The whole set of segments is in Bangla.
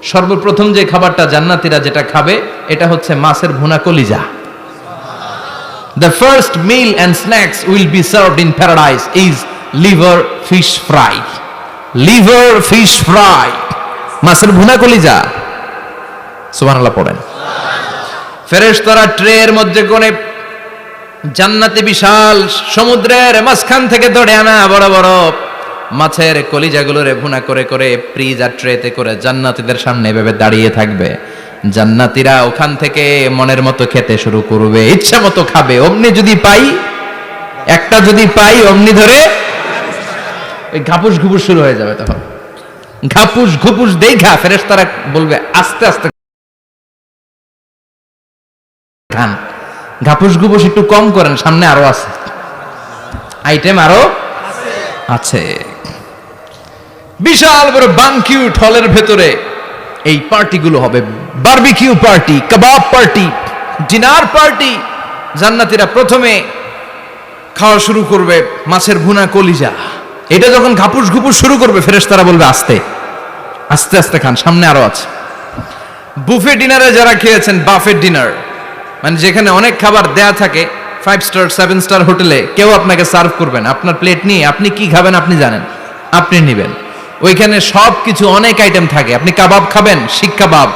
সর্বপ্রথম যে খাবারটা জান্নাতীরা যেটা খাবে এটা হচ্ছে মাছের ভুনা কলিজা। The first meal and snacks will be served in paradise is liver fish fry. Liver fish fry. মাছের ভুনা কলিজা। সুবহানাল্লাহ পড়েন। ফেরেশতারা ট্রের মধ্যে কোণে জান্নাতি বিশাল সমুদ্রের মাঝখান থেকে ধরে আনা বড় বড় মাছের কলিজাগুলোরে ভুনা করে করে ফ্রিজার ট্রেতে করে জান্নাতীদের সামনে এভাবে দাঁড়িয়ে থাকবে। জান্নাতীরা ওখান থেকে মনের মতো খেতে শুরু করবে, ইচ্ছা মতো খাবে। অমনি যদি পাই, একটা যদি পাই অমনি ধরে ওই ঘাপুস ঘুপুস শুরু হয়ে যাবে। তখন ঘাপুস ঘুপুস দেখা ফেরেশতারা বলবে আস্তে আস্তে খান, ঘাপুস ঘুপুস একটু কম করেন, সামনে আরো আছে আইটেম, আরো আছে। বিশাল বড় বানকিউট হলের ভেতরে এই পার্টিগুলো হবে, বারবিকিউ পার্টি, কাবাব পার্টি, ডিনার পার্টি। জান্নাতীরা প্রথমে খাওয়া শুরু করবে মাছের ভুনা কলিজা। এটা যখন ঘাপুস ঘুপুস শুরু করবে ফেরেশতারা বলবে আস্তে আস্তে আস্তে খান, সামনে আরো আছে। বুফে ডিনারে যারা খেয়েছেন, বাফেট ডিনার মানে যেখানে অনেক খাবার দেয়া থাকে, 5 স্টার 7 স্টার হোটেলে কেউ আপনাকে সার্ভ করবেন, আপনার প্লেট নিয়ে আপনি কি খাবেন আপনি জানেন, আপনি নেবেন। ওইখানে সব কিছু অনেক আইটেম থাকে। আপনি কাবাব খাবেন, শিক কাবাব,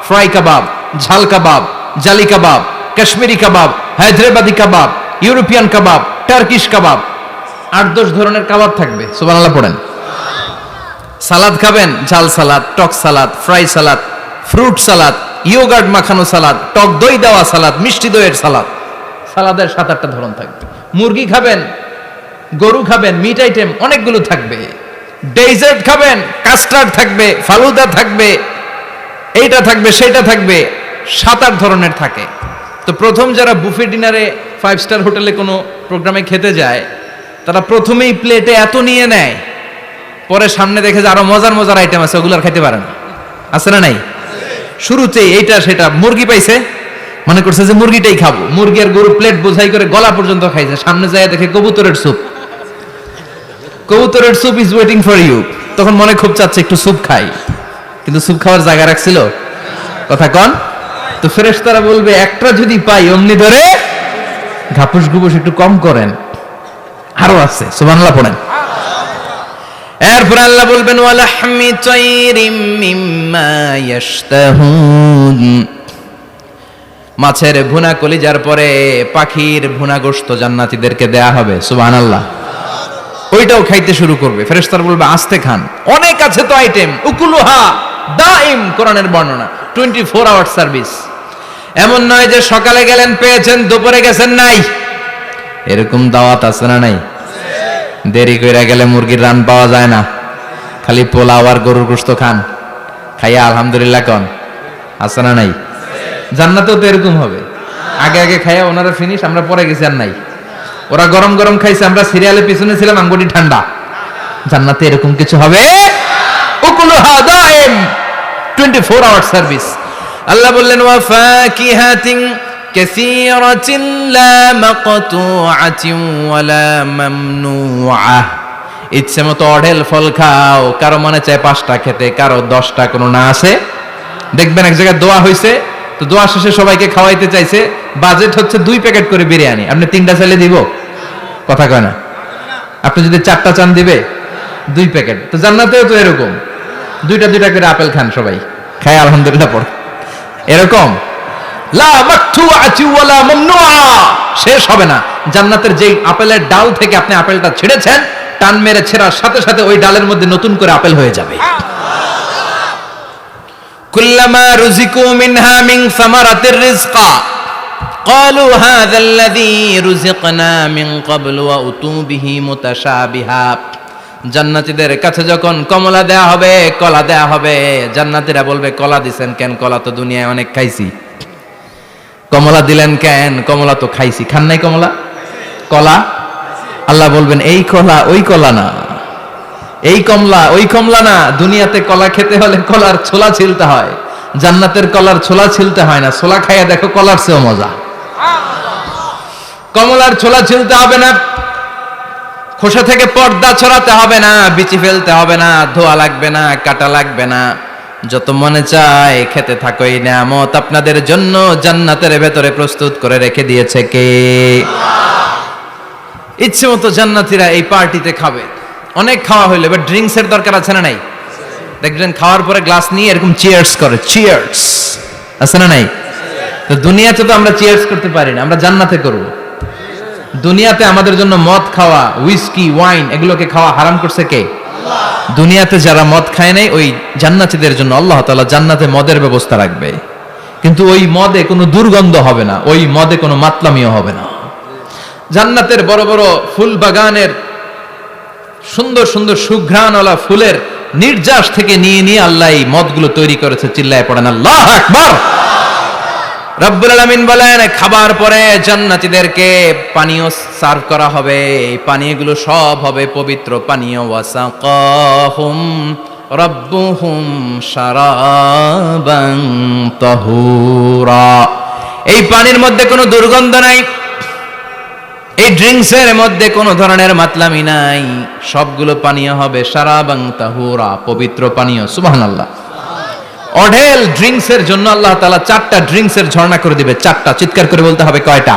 ফ্রাই কাবাব, ঝাল কাবাব, জালি কাবাব, কাশ্মীরি কাবাব, হায়দ্রাবাদি কাবাব, ইউরোপিয়ান কাবাব, টার্কিশ কাবাব, 8-10 ধরনের কাবাব থাকবে। সুবহানাল্লাহ পড়েন। সালাদ খাবেন, ঝাল সালাদ, টক salad, fry salad, fruit salad, yogurt মাখানো সালাদ, টক দই দেওয়া সালাদ, মিষ্টি দইয়ের সালাদ। সালাদের 7-8টা ধরন থাকবে। মুরগি খাবেন, গরু খাবেন, মিট আইটেম অনেকগুলো থাকবে। ডেজার্ট খাবেন, কাস্টার্ড থাকবে, ফালুদা থাকবে, এইটা থাকবে সেটা থাকবে, 7-8 ধরনের থাকে। তো প্রথম যারা বুফে ডিনারে 5 স্টার হোটেলে কোনো প্রোগ্রামে খেতে যায়, তারা প্রথমেই প্লেটে এত নিয়ে নেয়, পরে সামনে দেখে যে আরো মজার মজার আইটেম আছে, ওগুলো আর খাইতে পারে না। আছে না নাই? শুরুতেই এইটা সেটা মুরগি পাইছে, মনে করছে যে মুরগিটাই খাবো, মুরগি আর গরু প্লেট বোঝাই করে গলা পর্যন্ত খাইছে। সামনে যায় দেখে কবুতরের স্যুপ, কবুতরের soup is waiting for you. তখন মনে খুব চাচ্ছে একটু স্যুপ খাই, কিন্তু স্যুপ খাওয়ার জায়গা রাখছিল? কথা কন। তো ফেরেশতারা বলবে একটা যদি পাই অমনি ধরে ঘাপুস ঘুপুস একটু কম করেন, আরো আছে। সুবহানাল্লাহ পড়েন। এরপর আল্লাহ বলবেন ওয়ালাহমি তাইরিম মিম্মা ইয়াশতাহুন। মাছের ভুনা কলিজার পরে পাখির ভুনা গোশত জান্নাতীদেরকে দেয়া হবে। সুবহানাল্লাহ। ওইটাও খাইতে শুরু করবে। ফেরেশতারা বলবে আস্তে খান, অনেক আছে তো আইটেম। উকুলুহা দাইম, কোরআনের বর্ণনা, 24 আওয়ার সার্ভিস। এমন নয় যে সকালে গেলেন পেয়েছেন, দুপুরে গেছেন নাই। এরকম দাওয়াত আছে না নাই? দেরি কইরা গেলে মুরগির রান পাওয়া যায় না, খালি পোলাও আর গরুর গোশত খান, খাইয়া আলহামদুলিল্লাহ কন। আছে না নাই? জান্নাতেও তো এরকম হবে। আগে আগে খাইয়া ওনারা ফিনিশ, আমরা পরে গেছি আর নাই। ওরা গরম গরম খাইছে, আমরা সিরিয়ালে পিছনে ছিলাম, আঙ্গুটি ঠান্ডা। জান্নাতে এরকম কিছু হবে। উকুলুহা দাইম, 24 আওয়ার সার্ভিস। আল্লাহ বললেন ওয়া ফাকিহাতিন কাসীরাতিন লা মাকতুআতিন ওয়া লা মামনুআহ। ইচ্ছে মতো অঢেল ফল খাও, কারো মনে চায় 5টা খেতে, কারো 10টা, কোনো না আছে। দেখবেন এক জায়গায় দোয়া হইছে, তো দোয়া শেষে সবাইকে খাওয়াইতে চাইছে, বাজেট হচ্ছে 2 প্যাকেট করে বিরিয়ানি, আপনি 3টা চাইলে দিব? কথা কয় না। আপনি যদি 4টা চান দিবে 2 প্যাকেট। তো জান্নাতেও তো এরকম, 2টা করে আপেল খান সবাই, খায় আলহামদুলিল্লাহ পড়ে। এরকম লা মাকতুআতি ওয়ালা মামনুআ, শেষ হবে না। জান্নাতের যেই আপেলের ডাল থেকে আপনি আপেলটা ছেড়েছেন, টান মেরে ছেড়ার সাথে সাথে ওই ডালের মধ্যে নতুন করে আপেল হয়ে যাবে। কুল্লামা রুজিকু মিনহা মিন সামারাতির রিজকা ক্বালু হাযাল্লাযী রুজিকনা মিন ক্বাবলু ওয়া উতু বিহি মুতাশাবিহা। জান্নাতীদের কাছে যখন কমলা দেয়া হবে, কলা দেয়া হবে, জান্নাতীরা বলবে কলা দিছেন কেন? কলা তো দুনিয়ায় অনেক খাইছি। কমলা দিলেন কেন? কমলা তো খাইছি। খান নাই কমলা? কলা? আল্লাহ বলবেন এই কলা ওই কলা না, এই কমলা ওই কমলা না। দুনিয়াতে কলা খেতে হলে কলার ছোলা ছিলতে হয়, জান্নাতের কলার ছোলা ছিলতে হয় না। ছোলা খাইয়া দেখো, কলার চেয়েও মজা। কমলার ছোলা ছিলতে হবে না, খোসা থেকে পর্দা ছড়াতে হবে না, বিচি ফেলতে হবে না, ধোয়া লাগবে না, কাটা লাগবে না। যত মনে চায় খেতে থাকো, এই নিয়ামত আপনাদের জন্য জান্নাতের ভেতরে প্রস্তুত করে রেখে দিয়েছে কে? ইচ্ছে মতো জান্নাতীরা এই পার্টিতে খাবে। অনেক খাওয়া হইলো, এবার ড্রিঙ্কস এর দরকার আছে না নাই? দেখবেন খাওয়ার পরে গ্লাস নিয়ে এরকম চিয়ার্স করে, চিয়ার্স আছে না নাই? তো দুনিয়াতে তো আমরা চিয়ার্স করতে পারি না, আমরা জান্নাতে করব। দুনিয়াতে আমাদের জন্য মদ খাওয়া, হুইস্কি, ওয়াইন এগুলোকে খাওয়া হারাম করছে কে? দুনিয়াতে যারা মদ খায় নাই, ওই জান্নাতীদের জন্য আল্লাহ তাআলা জান্নাতে মদের ব্যবস্থা রাখবে। কিন্তু ওই মদে কোনো দুর্গন্ধ হবে না, ওই মদে কোনো মাতলামিও হবে না। জান্নাতের বড় বড় ফুল বাগানের সুন্দর সুন্দর সুঘ্রাণওয়ালা ফুলের নির্যাস থেকে নিয়ে নিয়ে আল্লাহ এই মদগুলো তৈরি করেছে। চিল্লায় পড়েন আল্লাহু আকবার। রব্বুল আলামিন বলেন, খাবার পরে জান্নাতীদেরকে পানীয় সার্ভ করা হবে। এই পানীয়গুলো সব হবে পবিত্র পানীয়। ওয়াসাকাহুম রাব্বুহুম শারাবান তাহুরা। এই পানির মধ্যে কোনো দুর্গন্ধ নাই, এই ড্রিঙ্কসের মধ্যে কোনো ধরনের মাতলামি নাই। সবগুলো পানীয় হবে শারাবান তাহুরা, পবিত্র পানীয়। সুবহানাল্লাহ। অঢেল ড্রিঙ্কসের জন্য আল্লাহ তাআলা 4টা ড্রিঙ্কসের ঝর্ণা করে দিবে। 4টা, চিৎকার করে বলতে হবে কয়টা?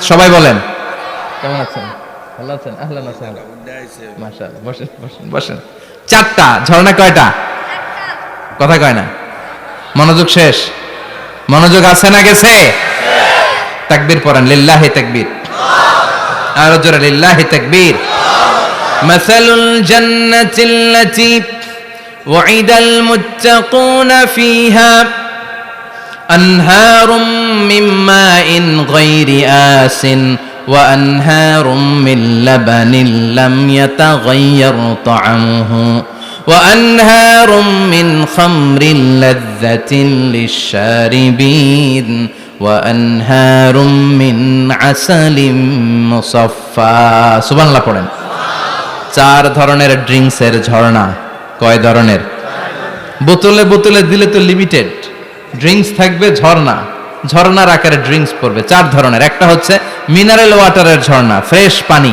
সবাই বলেন। কেমন আছেন? ভালো আছেন? আহলান ওয়া সাহলান। মাশাআল্লাহ। বসেন বসেন বসেন। 4টা ঝর্ণা কয়টা? কথা কয় না। মনোযোগ শেষ। মনোযোগ আছে না গেছে? তাকবীর পড়েন, লিল্লাহি তাকবীর। আর জোরে লিল্লাহি তাকবীর। মাসালুল জান্নাতিল্লাতী وعد المتقون فيها أنهار من ماء غير آسن وأنهار من لبن لم يتغير طعمه وأنهار من خمر لذة للشاربين وأنهار من عسل مصفى سبحان الله পড়েন। 4 ধরনের ড্রিঙ্কসের ঝর্ণা। কয় ধরনের? বোতলে বোতলে দিলে তো লিমিটেড। ড্রিঙ্কস থাকবে ঝর্ণা, ঝর্ণার আকারে ড্রিঙ্কস পড়বে। 4 ধরনের। একটা হচ্ছে মিনারেল ওয়াটারের ঝর্ণা, ফ্রেশ পানি।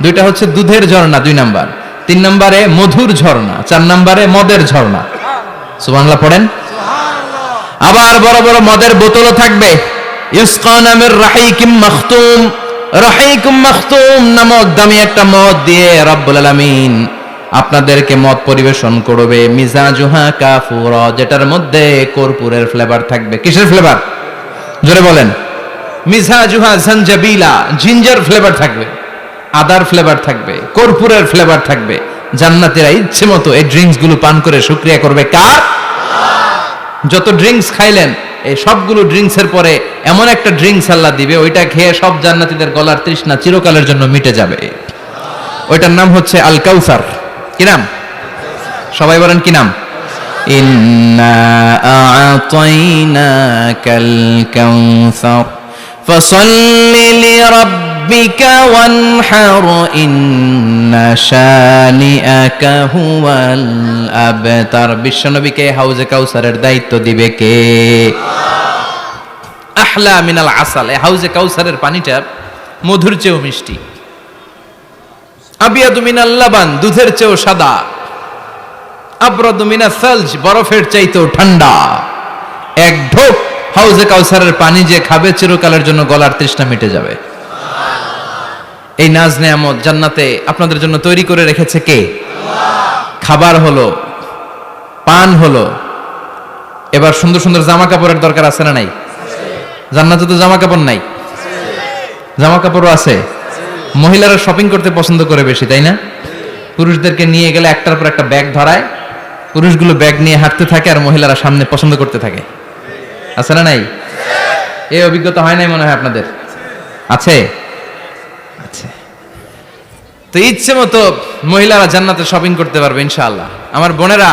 2টা হচ্ছে দুধের ঝর্ণা, 2 নাম্বার। 3 নম্বরে মধুর ঝর্ণা, 4 নম্বরে মদের ঝর্ণা। সুবহানাল্লাহ পড়েন। আবার বড় বড় মদের বোতলও থাকবে। ইসকানা মির রাহিকিম মাখতুম। রাহিকুম মাখতুম নামক দামি একটা মদ দিয়ে রব্বুল আলামিন আপনাদেরকে মদ পরিবেশন করবে। মিজাজুহা কাফুরা, যেটার মধ্যে কর্পূরের ফ্লেভার থাকবে। কিসের ফ্লেভার? জোরে বলেন। মিজাজুহা জানজাবিলা, জিঞ্জার ফ্লেভার থাকবে, আদার ফ্লেভার থাকবে, কর্পূরের ফ্লেভার থাকবে। জান্নাতীরা ইচ্ছে মতো এই ড্রিঙ্কস গুলো পান করে শুকরিয়া করবে কার? যত ড্রিঙ্কস খাইলেন, এই সবগুলো ড্রিঙ্কসের পরে এমন একটা ড্রিঙ্কস আল্লাহ দিবে, ওইটা খেয়ে সব জান্নাতীদের গলার তৃষ্ণা চিরকালের জন্য মিটে যাবে। ওইটার নাম হচ্ছে আল কাউসার। কি নাম? সবাই বলেন কি নাম? ইন্না আ'তাইনাকাল কাউসার ফাসাল্লি লিরাব্বিকা ওয়ানহার ইন্না শানিআকা হুয়াল আবতার। বিশ্বনবীকে হাউজে কাউসারের দায়িত্ব দিবে কে? আহলা মিনাল আসাল। এই হাউজে কাউসারের পানিটা মধুর চেয়েও মিষ্টি। আবিয়াদু মিনাল লাবান, দুধের চেয়েও সাদা। আবরাদু মিনাস সালজ, বরফের চাইতেও ঠান্ডা। এক ঢোক হাউজে কাউসারের পানি যে খাবে চিরকালের জন্য গলার তৃষ্ণা মিটে যাবে। এই নাজ নেয়ামত জান্নাতে আপনাদের জন্য তৈরি করে রেখেছে কে? খাবার হলো, পান হলো, এবার সুন্দর সুন্দর জামা কাপড়ের দরকার আছে না নাই? জান্নাতে তো জামা কাপড় নাই, জামা কাপড়ও আছে। মহিলারা শপিং করতে পছন্দ করে বেশি, তাই না? পুরুষদেরকে নিয়ে গেলে একটার পর একটা ব্যাগ ধরায়, পুরুষগুলো ব্যাগ নিয়ে হাঁটতে থাকে আর মহিলারা সামনে পছন্দ করতে থাকে। আছে না নাই? এই অভিজ্ঞতা হয় নাই মনে হয় আপনাদের? আছে? আছে। তো ইচ্ছে মতো মহিলারা জান্নাতে শপিং করতে পারবে ইনশাআল্লাহ। আমার বোনেরা,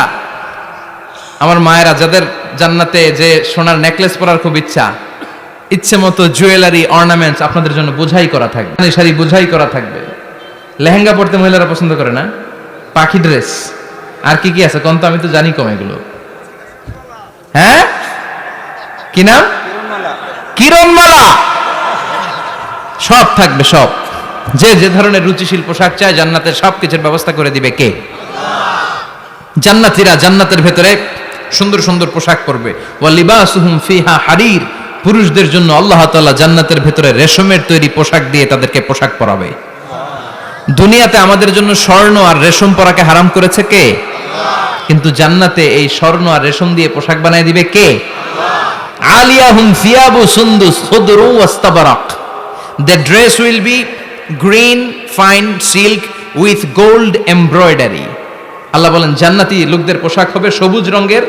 আমার মায়েরা, যাদের জান্নাতে যে সোনার নেকলেস পরার খুব ইচ্ছা, ইচ্ছে মতো জুয়েলারি অর্নামেন্টস আপনাদের জন্য বোঝাই করা থাকবে, শাড়ি বোঝাই করা থাকবে। লেহেঙ্গা পরতে মহিলারা পছন্দ করে না? পাখি ড্রেস, আর কি কি আছে কোন তো? আমি তো জানি কম এগুলো। হ্যাঁ, কি নাম? কিরণমালা। সব থাকবে, সব। যে যে ধরনের রুচিশীল পোশাক চায় জান্নাতের সব কিছুর ব্যবস্থা করে দিবে কে? জান্নাতীরা জান্নাতের ভেতরে সুন্দর সুন্দর পোশাক পরবে। ওয়া লিবাসুহুম ফিহা হারির, পুরুষদের জন্য আল্লাহ তাআলা জান্নাতের ভেতরে রেশমের তৈরি পোশাক দিয়ে তাদেরকে পোশাক পরাবে। দুনিয়াতে আমাদের জন্য স্বর্ণ আর রেশম পরাকে হারাম করেছে কে? কিন্তু জান্নাতে এই স্বর্ণ আর রেশম দিয়ে পোশাক বানায় দিবে কে? আলিয়াহুম সিয়াবু সুন্দুস খুদরু ওয়াস্তাবারাক, the dress will be green fine silk with gold embroidery। আল্লাহ বলেন জান্নাতি লোকদের পোশাক হবে সবুজ রঙের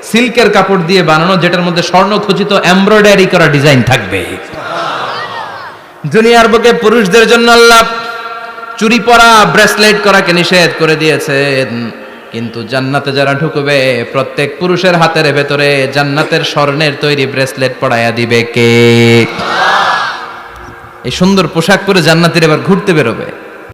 সিল্কের কাপড় দিয়ে বানানো, যেটার মধ্যে স্বর্ণ খচিত এমব্রয়ডারি করা ডিজাইন থাকবে। দুনিয়ার বুকে পুরুষদের জন্য আল্লাহ চুরি পরা ব্রেসলেট করাকে নিষেধ করে দিয়েছেন, কিন্তু জান্নাতে যারা ঢুকবে প্রত্যেক পুরুষের হাতের ভেতরে জান্নাতের স্বর্ণের তৈরি ব্রেসলেট পরায়া দিবে কে? এই সুন্দর পোশাক পরে জান্নাতীরা এবার ঘুরতে বেরোবে।